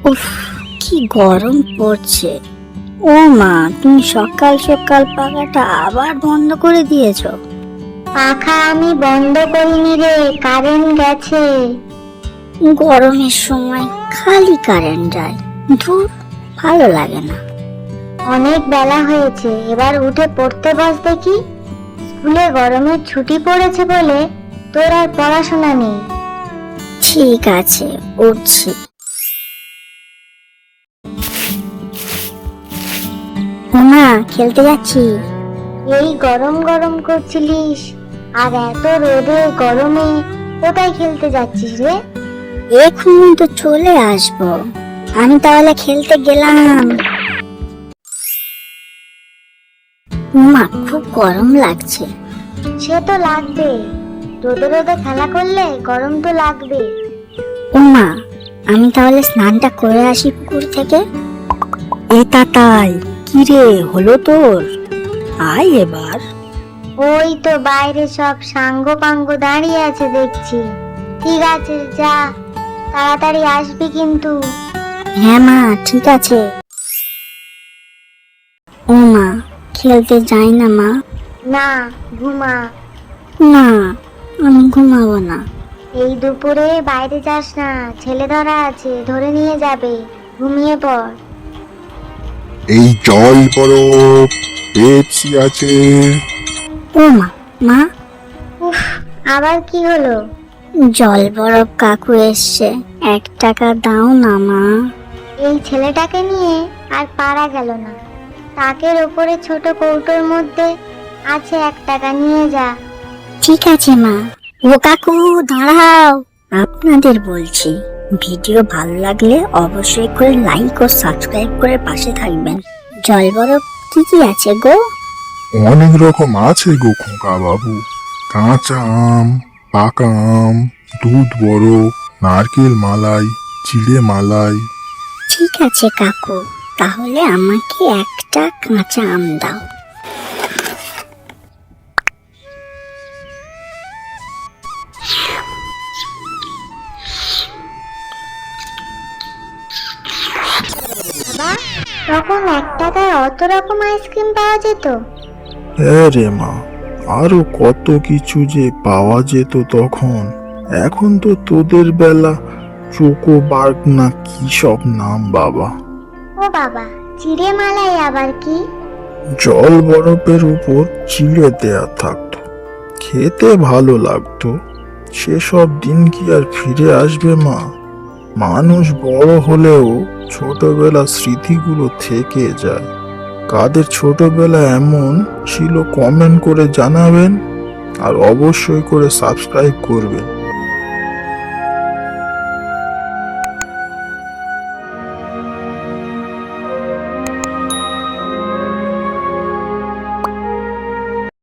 উফ, কি গরম পড়ছে। ও মা, তুমি সকাল সকাল পাখাটা আবার বন্ধ করে দিয়েছো? পাখা আমি বন্ধ করিনি রে, কারেন্ট গেছে। গরমের সময় খালি কারেন্ট যায়, ধুর, ভালো লাগে না। অনেক বেলা হয়েছে, এবার উঠে পড়তে বস দেখি। স্কুলে গরমের ছুটি পড়েছে বলে তোর আর পড়াশোনা নেই। ঠিক আছে, উঠছি। মা, খেলতে যাচ্ছি। এই গরম গরম করছিলিস, আর এত রোদে গরমে কোথায় খেলতে যাচ্ছিস রে? এক্ষুনি তো চলে আসবো। আমি তাহলে খেলতে গেলাম। মা, খুব গরম লাগছে। সে তো লাগবে, রোদে রোদে খেলা করলে গরম তো লাগবে। ও মা, আমি তাহলে স্নানটা করে আসি পুকুর থেকে। এটা তাই, কি রে হলো তোর? আয় এবার। ওই তো বাইরে সব সাঙ্গ পাঙ্গ দাঁড়িয়ে আছে দেখছি। ঠিক আছে, যা, তাড়াতাড়ি আসবি কিন্তু। হ্যাঁ মা, ঠিক আছে। ও মা, খেলতে যাই না মা? না, ঘুমা। না, আমি ঘুমাবো না। এই দুপুরে বাইরে যাস না, ছেলে ধরা আছে, ধরে নিয়ে যাবে। ঘুমিয়ে পড়। এই জল বরফ পেপসি আছে। ও মা, মা, উফ, আবার কি হলো? জল বরফ কাকু এসছে, 1 টাকা দাও না মা। এই ছেলেটাকে নিয়ে আর পারা গেল না। তাকের ওপরে ছোট কৌটোর মধ্যে আছে 1 টাকা, নিয়ে যা। ঠিক আছে মা। ও কাকু, দাঁড়াও। আপনাদের বলছি, ভিডিও ভালো লাগলে অবশ্যই করে লাইক ও সাবস্ক্রাইব করে পাশে থাকবেন। জল বরফ কি কি আছে গো? অনেক রকম আছে গো খোকা বাবু। কাঁচা আম, পাকা আম, দুধ বরফ, নারকেল মালাই, চিড়ে মালাই। ঠিক আছে কাকু, তাহলে আমাকে 1টা কাঁচা আম দাও। বাবা, তখন 1 টাকায় অত রকম আইসক্রিম পাওয়া যেত? হ্যাঁ রে মা, আরো কত কিছু যে পাওয়া যেত তখন। এখন তো তোদের বেলা চোকো বার্গ না কি সব নাম বাবা। ও বাবা, চিড়ে মালাই আবার কি? জল বরফের উপর চিড়ে দেয়া থাকতো, খেতে ভালো লাগতো। সেসব দিন কি আর ফিরে আসবে মা? মানুষ বড় হলেও ছোটবেলার স্মৃতিগুলো থেকে যায়। কাদের ছোটবেলা এমন ছিল কমেন্ট করে জানাবেন, আর অবশ্যই করে সাবস্ক্রাইব করবেন।